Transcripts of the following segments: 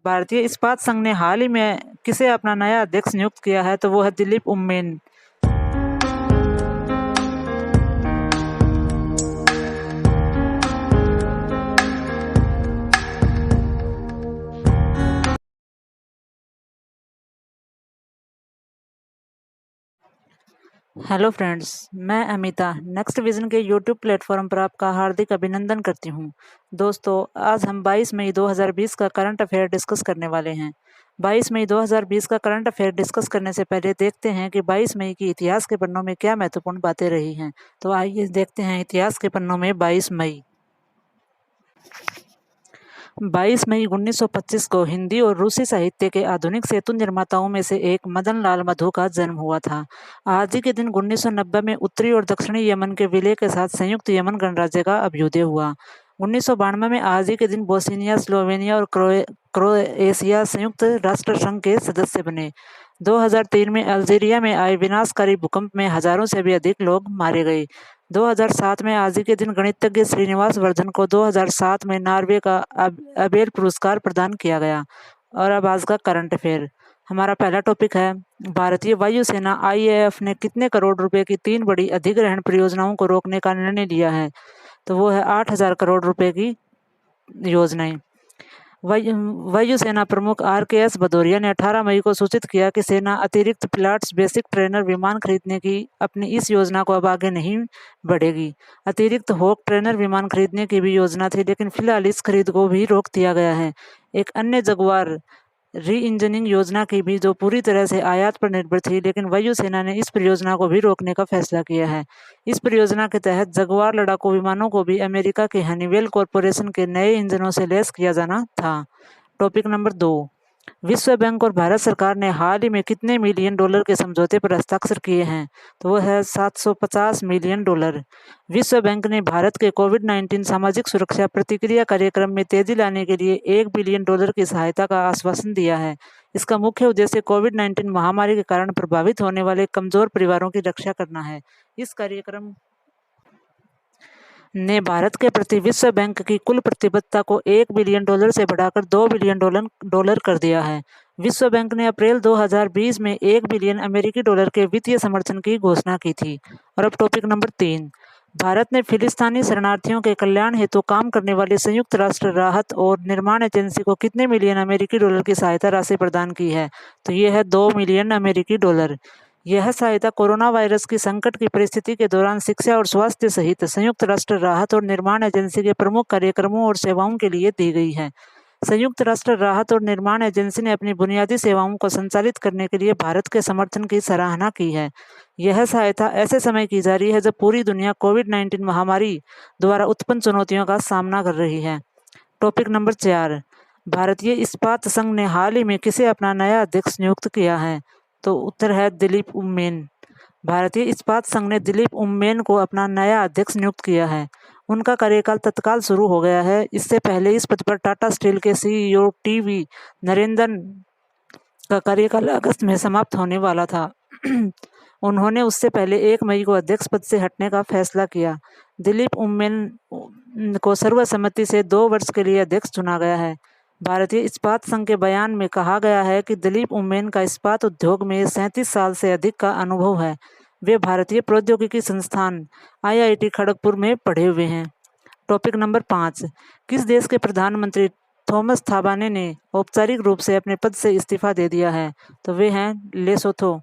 भारतीय इस्पात संघ ने हाल ही में किसे अपना नया अध्यक्ष नियुक्त किया है, तो वो है दिलीप उम्मेन। हेलो फ्रेंड्स, मैं अमिता नेक्स्ट विजन के यूट्यूब प्लेटफॉर्म पर आपका हार्दिक अभिनंदन करती हूं। दोस्तों, आज हम 22 मई 2020 का करंट अफेयर डिस्कस करने वाले हैं। 22 मई 2020 का करंट अफेयर डिस्कस करने से पहले देखते हैं कि 22 मई की इतिहास के पन्नों में क्या महत्वपूर्ण बातें रही हैं। तो आइए देखते हैं इतिहास के पन्नों में 22 मई। 22 मई 1925 को हिंदी और रूसी साहित्य के आधुनिक सेतु निर्माताओं में से एक मदन लाल मधु का जन्म हुआ था। आज ही के दिन 1990 में उत्तरी और दक्षिणी यमन के विलय के साथ संयुक्त यमन गणराज्य का अभ्युदय हुआ। 1992 में आज ही के दिन बोस्निया, स्लोवेनिया और क्रोएशिया संयुक्त राष्ट्र संघ के सदस्य बने। 2003 में अल्जीरिया में आए विनाशकारी भूकंप में हजारों से भी अधिक लोग मारे गए। 2007 में आज ही के दिन गणितज्ञ श्रीनिवास वर्धन को 2007 में नॉर्वे का अबेल पुरस्कार प्रदान किया गया। और अब आज का करंट अफेयर। हमारा पहला टॉपिक है, भारतीय वायुसेना IAF ने कितने करोड़ रुपए की 3 बड़ी अधिग्रहण परियोजनाओं को रोकने का निर्णय लिया है, तो वो है 8,000 करोड़ रुपए की योजनाएं। वायुसेना प्रमुख RKS भदौरिया ने 18 मई को सूचित किया कि सेना अतिरिक्त पिलाट्स बेसिक ट्रेनर विमान खरीदने की अपनी इस योजना को अब आगे नहीं बढ़ेगी। अतिरिक्त होक ट्रेनर विमान खरीदने की भी योजना थी, लेकिन फिलहाल इस खरीद को भी रोक दिया गया है। एक अन्य जगुआर री इंजनिंग योजना की भी, जो पूरी तरह से आयात पर निर्भर थी, लेकिन वायुसेना ने इस परियोजना को भी रोकने का फैसला किया है। इस परियोजना के तहत जगुआर लड़ाकू विमानों को भी अमेरिका के हनीवेल कॉरपोरेशन के नए इंजनों से लैस किया जाना था। टॉपिक नंबर 2, विश्व बैंक और भारत सरकार ने हाल ही में कितने मिलियन डॉलर के समझौते पर हस्ताक्षर किए हैं, तो वह है 750 मिलियन डॉलर। विश्व बैंक ने भारत के कोविड-19 सामाजिक सुरक्षा प्रतिक्रिया कार्यक्रम में तेजी लाने के लिए 1 बिलियन डॉलर की सहायता का आश्वासन दिया है। इसका मुख्य उद्देश्य कोविड-19 महामारी के कारण प्रभावित होने वाले कमजोर परिवारों की रक्षा करना है। इस कार्यक्रम ने भारत के प्रति विश्व बैंक की कुल प्रतिबद्धता को 1 बिलियन डॉलर से बढ़ाकर 2 बिलियन डॉलर कर दिया है। विश्व बैंक ने अप्रैल 2020 में 1 बिलियन अमेरिकी डॉलर के वित्तीय समर्थन की घोषणा की थी। और अब टॉपिक नंबर 3, भारत ने फिलिस्तीनी शरणार्थियों के कल्याण हेतु काम करने वाली संयुक्त राष्ट्र राहत और निर्माण एजेंसी को कितने मिलियन अमेरिकी डॉलर की सहायता राशि प्रदान की है, तो ये है 2 मिलियन अमेरिकी डॉलर। यह सहायता कोरोना वायरस की संकट की परिस्थिति के दौरान शिक्षा और स्वास्थ्य सहित संयुक्त राष्ट्र राहत और निर्माण एजेंसी के प्रमुख कार्यक्रमों और सेवाओं के लिए दी गई है। संयुक्त राष्ट्र राहत और निर्माण एजेंसी ने अपनी बुनियादी सेवाओं को संचालित करने के लिए भारत के समर्थन की सराहना की है। यह सहायता ऐसे समय की जा रही है जब पूरी दुनिया कोविड-19 महामारी द्वारा उत्पन्न चुनौतियों का सामना कर रही है। टॉपिक नंबर 4, भारतीय इस्पात संघ ने हाल ही में किसे अपना नया अध्यक्ष नियुक्त किया है, तो उत्तर है दिलीप उम्मेन। भारतीय इस्पात संघ ने दिलीप उम्मेन को अपना नया अध्यक्ष नियुक्त किया है। उनका कार्यकाल तत्काल शुरू हो गया है। इससे पहले इस पद पर टाटा स्टील के CEO TV नरेंद्रन का कार्यकाल अगस्त में समाप्त होने वाला था। उन्होंने उससे पहले 1 मई को अध्यक्ष पद से हटने का फैसला किया। दिलीप उम्मेन को सर्वसम्मति से 2 वर्ष के लिए अध्यक्ष चुना गया है। भारतीय इस्पात संघ के बयान में कहा गया है कि दिलीप उम्मेन का इस्पात उद्योग में 37 साल से अधिक का अनुभव है। वे भारतीय प्रौद्योगिकी संस्थान IIT खड़गपुर में पढ़े हुए हैं। टॉपिक नंबर 5, किस देश के प्रधानमंत्री थॉमस थाबाने ने औपचारिक रूप से अपने पद से इस्तीफा दे दिया है, तो वे हैं लेसोथो।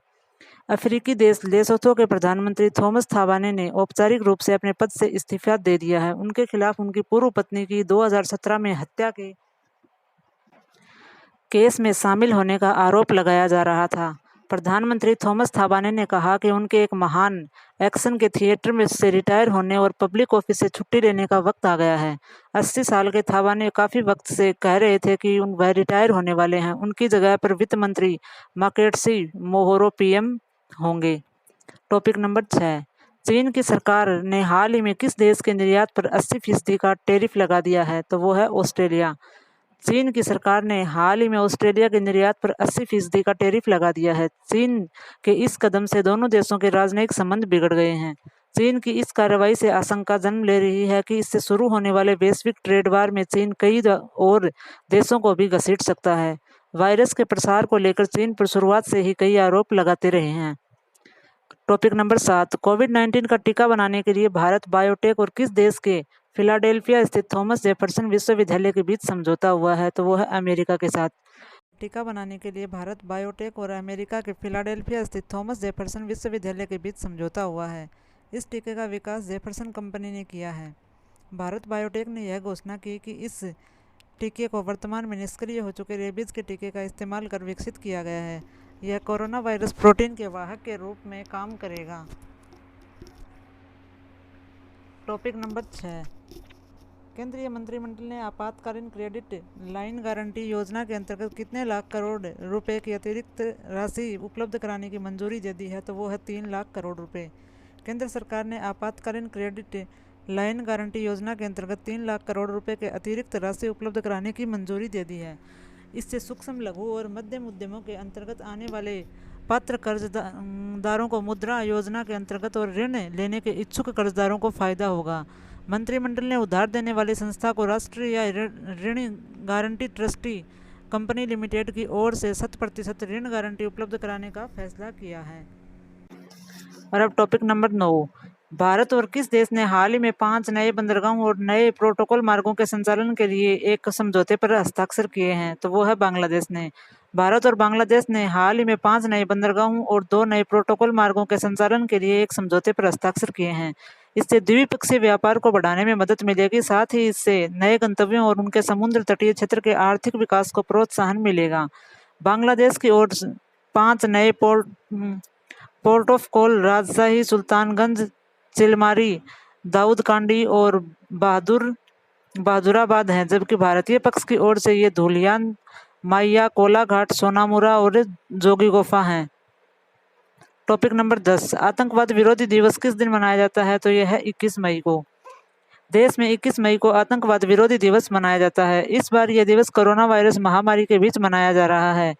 अफ्रीकी देश लेसोथो के प्रधानमंत्री थॉमस थाबाने ने औपचारिक रूप से अपने पद से इस्तीफा दे दिया है। उनके खिलाफ उनकी पूर्व पत्नी की 2017 में हत्या के केस में शामिल होने का आरोप लगाया जा रहा था। प्रधानमंत्री थॉमस थाबाने ने कहा कि उनके एक महान एक्शन के थिएटर में से रिटायर होने और पब्लिक ऑफिस से छुट्टी लेने का वक्त आ गया है। 80 साल के थाबाने काफ़ी वक्त से कह रहे थे कि वह रिटायर होने वाले हैं। उनकी जगह पर वित्त मंत्री माकेट्सी मोहोरो PM होंगे। टॉपिक नंबर 6, चीन की सरकार ने हाल ही में किस देश के निर्यात पर 80% का टैरिफ लगा दिया है, तो वो है ऑस्ट्रेलिया। चीन की सरकार ने हाल ही में ऑस्ट्रेलिया के निर्यात पर 80% का टैरिफ लगा दिया है। चीन के इस कदम से दोनों देशों के राजनयिक संबंध बिगड़ गए हैं। चीन की इस कार्रवाई से आशंका जन्म ले रही है कि इससे शुरू होने वाले वैश्विक ट्रेड वार में चीन कई और देशों को भी घसीट सकता है। वायरस के प्रसार को लेकर चीन पर शुरुआत से ही कई आरोप लगाते रहे हैं। टॉपिक नंबर 7, कोविड-19 का टीका बनाने के लिए भारत बायोटेक और किस देश के फिलाडेल्फिया स्थित थॉमस जेफरसन विश्वविद्यालय के बीच समझौता हुआ है? तो वो है अमेरिका के साथ। टीका बनाने के लिए भारत बायोटेक और अमेरिका के फिलाडेल्फिया स्थित थॉमस जेफरसन विश्वविद्यालय के बीच समझौता हुआ है। इस टीके का विकास जेफरसन कंपनी ने किया है। भारत बायोटेक ने यह घोषणा की कि इस टीके को वर्तमान में निष्क्रिय हो चुके रेबीज के टीके का इस्तेमाल कर विकसित किया गया है। यह कोरोना वायरस प्रोटीन के वाहक के रूप में काम करेगा। टॉपिक नंबर 6, केंद्रीय मंत्रिमंडल ने आपातकालीन क्रेडिट लाइन गारंटी योजना के अंतर्गत कितने लाख करोड़ रुपए की अतिरिक्त राशि उपलब्ध कराने की मंजूरी दे दी है? तो वो है 3 लाख करोड़ रुपए। केंद्र सरकार ने आपातकालीन क्रेडिट लाइन गारंटी योजना के अंतर्गत 3 लाख करोड़ रुपए के अतिरिक्त राशि उपलब्ध कराने की मंजूरी दे दी है। इससे सूक्ष्म, लघु और मध्यम उद्यमों के अंतर्गत आने वाले पात्र कर्जदारों को मुद्रा योजना के अंतर्गत और ऋण लेने के इच्छुक कर्जदारों को फायदा होगा। मंत्रिमंडल ने उधार देने वाली संस्था को राष्ट्रीय ऋण गारंटी ट्रस्टी कंपनी लिमिटेड की ओर से 100% ऋण गारंटी उपलब्ध कराने का फैसला किया है। और अब टॉपिक नंबर 9, भारत और किस देश ने हाल ही में 5 नए बंदरगाहों और नए प्रोटोकॉल मार्गों के संचालन के लिए एक समझौते पर हस्ताक्षर किए हैं? तो वो है बांग्लादेश ने। भारत और बांग्लादेश ने हाल ही में 5 नए बंदरगाहों और 2 नए प्रोटोकॉल मार्गों के संचालन के लिए एक समझौते पर हस्ताक्षर किए हैं। इससे द्विपक्षीय व्यापार को बढ़ाने में मदद मिलेगी, साथ ही इससे नए गंतव्यों और उनके समुद्र तटीय क्षेत्र के आर्थिक विकास को प्रोत्साहन मिलेगा। बांग्लादेश की ओर 5 नए पोर्ट ऑफ कॉल राजशाही, सुल्तानगंज, चिलमारी, दाऊदकांडी और बहादुराबाद हैं, जबकि भारतीय पक्ष की ओर से ये धुलियान, माइया, कोलाघाट, सोनामुरा और जोगीगोफा हैं। टॉपिक नंबर 10, आतंकवाद विरोधी दिवस किस दिन मनाया जाता है? तो यह है 21 मई को। देश में 21 मई को आतंकवाद विरोधी दिवस मनाया जाता है। इस बार यह दिवस कोरोना वायरस महामारी के बीच मनाया जा रहा है।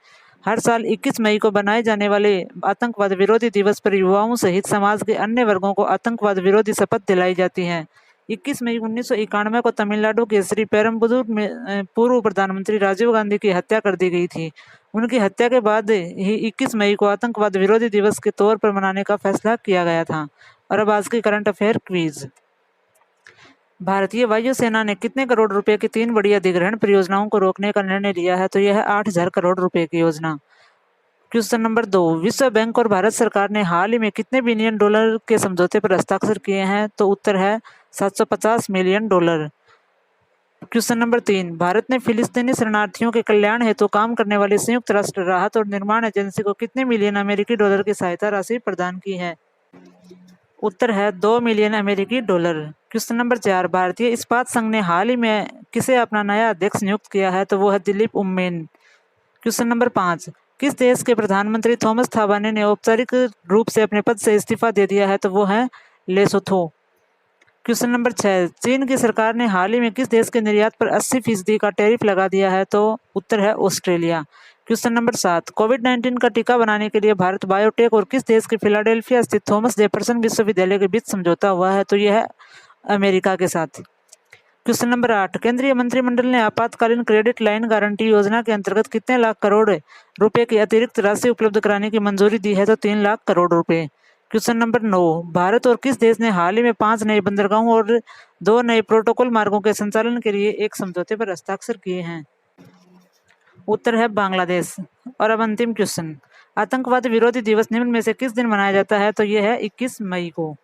हर साल 21 मई को बनाए जाने वाले आतंकवाद विरोधी दिवस पर युवाओं सहित समाज के अन्य वर्गों को आतंकवाद विरोधी शपथ दिलाई जाती है। 21 मई 1991 को तमिलनाडु के श्री पेरम्बदूर में पूर्व प्रधानमंत्री राजीव गांधी की हत्या कर दी गई थी। उनकी हत्या के बाद ही 21 मई को आतंकवाद विरोधी दिवस के तौर पर मनाने का फैसला किया गया था। और अब आज की करंट अफेयर क्विज। भारतीय वायुसेना ने कितने करोड़ रुपए की 3 बड़ी अधिग्रहण परियोजनाओं को रोकने का निर्णय लिया है? तो यह है 8,000 करोड़ रुपए की योजना। क्वेश्चन नंबर 2, विश्व बैंक और भारत सरकार ने हाल ही में कितने बिलियन डॉलर के समझौते पर हस्ताक्षर किए हैं? तो उत्तर है 750 million dollar. Question number 3, Bharat ने फिलिस्तीनी शरणार्थियों के कल्याण हेतु काम करने वाली संयुक्त राष्ट्र राहत और निर्माण एजेंसी को कितने मिलियन अमेरिकी डॉलर की सहायता राशि प्रदान की है? उत्तर है 2 मिलियन अमेरिकी डॉलर। क्वेश्चन नंबर 4, भारतीय इस्पात संघ ने हाल ही में किसे अपना नया अध्यक्ष नियुक्त किया है? तो वो है दिलीप उम्मेन। क्वेश्चन नंबर 5, किस देश के प्रधानमंत्री थॉमस थाबाने ने औपचारिक रूप से अपने पद से इस्तीफा दे दिया है? तो वो है लेसोथो। क्वेश्चन नंबर 6, चीन की सरकार ने हाल ही में किस देश के निर्यात पर 80% का टैरिफ लगा दिया है? तो उत्तर है ऑस्ट्रेलिया। क्वेश्चन नंबर 7, कोविड-19 का टीका बनाने के लिए भारत बायोटेक और किस देश के फिलाडेल्फिया स्थित थॉमस जेफरसन विश्वविद्यालय के बीच समझौता हुआ है? तो यह है अमेरिका के साथ। क्वेश्चन नंबर 8, केंद्रीय मंत्रिमंडल ने आपातकालीन क्रेडिट लाइन गारंटी योजना के अंतर्गत कितने लाख करोड़ रुपए की अतिरिक्त राशि उपलब्ध कराने की मंजूरी दी है? तो 3 लाख करोड़ रुपए। क्वेश्चन नंबर 9, भारत और किस देश ने हाल ही में 5 नए बंदरगाहों और 2 नए प्रोटोकॉल मार्गों के संचालन के लिए एक समझौते पर हस्ताक्षर किए हैं? उत्तर है बांग्लादेश। और अब अंतिम क्वेश्चन, आतंकवाद विरोधी दिवस निम्न में से किस दिन मनाया जाता है? तो यह है 21 मई को।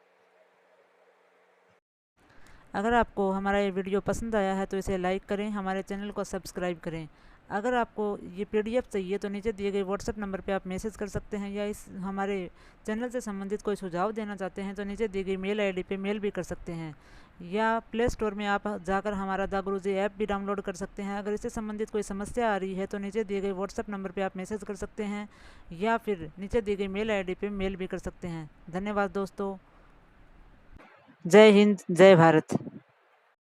अगर आपको हमारा ये वीडियो पसंद आया है तो इसे लाइक करें, हमारे चैनल को सब्सक्राइब करें। अगर आपको ये PDF चाहिए तो नीचे दिए गए WhatsApp नंबर पे आप मैसेज कर सकते हैं, या इस हमारे चैनल से संबंधित कोई सुझाव देना चाहते हैं तो नीचे दी गई मेल ID पे मेल भी कर सकते हैं, या प्ले स्टोर में आप जाकर हमारा द गुरुजी ऐप भी डाउनलोड कर सकते हैं। अगर इससे संबंधित कोई समस्या आ रही है तो नीचे दिए गए WhatsApp नंबर पर आप मैसेज कर सकते हैं, या फिर नीचे दी गई मेल ID पे मेल भी कर सकते हैं। धन्यवाद दोस्तों। जय हिंद, जय भारत।